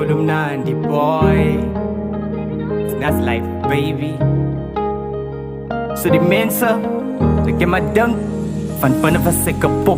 Kulumnandi boy, that's life baby. So die mense, ek ken my dink van binne was ek kapot,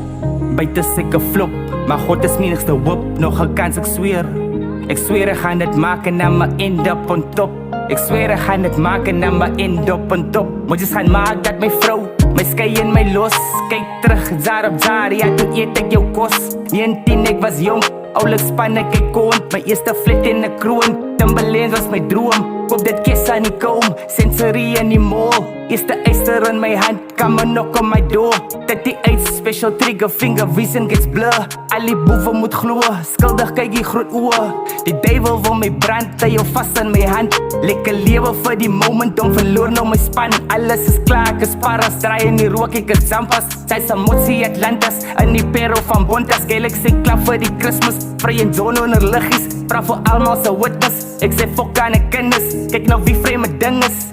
buite ek geflop, maar God is my enigste hoop, nog 'n kans ek sweer ek gaan dit maak en dan maar end up on top. Ek sweer ek gaan dit maak en dan maar end up on top. Moet jy gaan maak dat my vrou my skei en my los, kyk terug jaar op jaar, ja toe eet ek jou kos. 19 ek was jong, oulik span ek kon, my eerste flat in 'n kroon, Timberlands was my droom, koop dit kes aan die kom, sensory in die mall, eerste eister in my hand, come and knock on my door, 38 special trigger finger, vision gets blur, al die boewe moet glo, skuldig kyk die groot oë, die duivel wil my brand, hy jou vast in my hand, lekker lewe vir die moment, om verloor nou my span, alles is klaar, ek is paras, draai in die rook, ek is zampas, sy is Motsi Atlantis, in die perro van Bontas, Galaxy klap vir die Christmas, vry en John onder liggies, praat vir almal se witness, ek sê fok aan ek kinders, kyk nou wie vreemde ding is,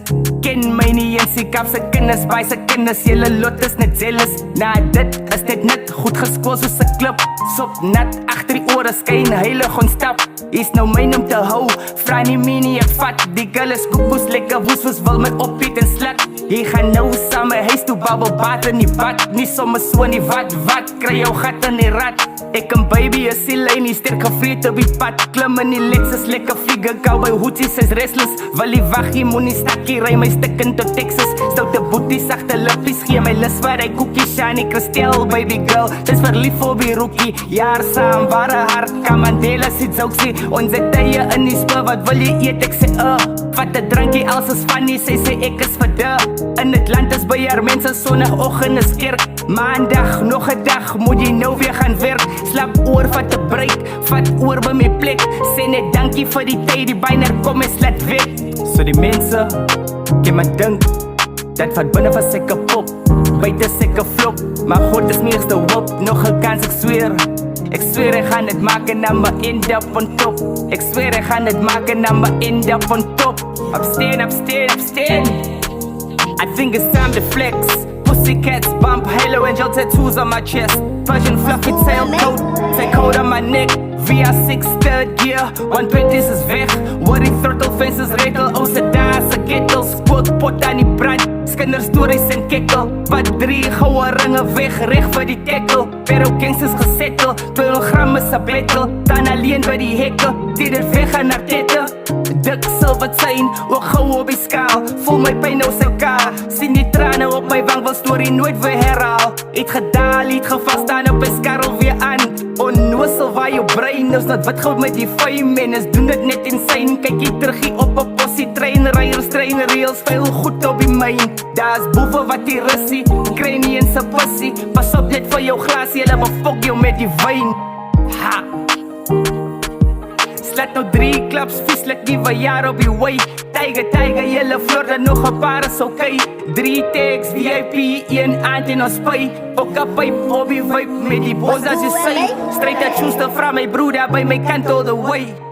ken my nie en sy kap sy kinders, by sy kinders, jylle lot is net zealous, na dit is dit net, goed geskool soos 'n klip, sop nat, achter die ore skyn, heilig ontstap, is nou myn om te hou, vra nie mini ek vat, die girl is koekoes, lekker woes, wil my oppiet en slat, jy gaan nou saam my huis toe, babbel baat in die bad, nie sommer so in die wat, kry jou gat in die rat, ek en baby is die lijn, die sterk gevreet op die pad, klim in die Lexus, lekker vliegen, cowboy hoeties is restless, wil die waggie, moenie stakkie, ry my stikken tot Texas, stoute boeties, sachte lippies, gee my lis waar hy koekie, shiny kristel, baby girl, dis verlief op die rookie, jaar saam, ware hart, kan Mandela siet ook sê, ons het tye in die spul, wat wil jy eet, ek sê, vat 'n drankie, als is funny, sy sê ek is vir in het land is by haar mense, sondagoggend is kerk, maandag, nog 'n dag, moet jy nou weer gaan werk, slap oor, vat 'n break, vat oor by my plek, sê net dankie vir die tyd, die byna kom en slat weg, so die mense, ken my dink, dat vat binne was ek kapot, buite ek geflop, maar God is my eerste hoop, nog 'n kans ek sweer ek gaan dit maak en dan maar end up on top, ek sweer ek gaan dit maak en dan maar end up on top, upstand, I think it's time to flex, pussycats bump, halo angel tattoos on my chest, Persian fluffy tailcoat, take hold on my neck, VR6 third gear, 120's is weg, worry throttle fences rekel, ouse daar se kettels, pot aan die brand, skinder stories en kekkel, wat 3 goue ringe weg, reg vir die tekkel, pero kings is gesettel, 12 gram is a bettel, dan alleen by die hekke, die dit weg aan haar tette, dik silver chain, ook gou op die skaal, voel my pijn nou sy kaal, sien die trane op my wang, wil story nooit weer herhaal, het gedaal, het gevaststaan op my skarrel weer aan, onnoosel waar jou brein is, dat wat goud met die fame, en is doen dit net insane, kyk jy terug hier op 'n possie, treinryers, treinreels, veel goed op die myn, daar is boewe wat die russie, kry nie in sy pussie, pas op net vir jou glas, jylle befok jou met die wyn, ha! Slat nou 3 klaps, vieslik nie wat jaar op die way, Tiger, jylle vloor dan nog 'n paar is okay, 3 tags, VIP, 1 aand en ons spy, ook 'n pyp op die vibe, met die boss as jy sy, straight at shoes, vra my broer daar by my kant all the way.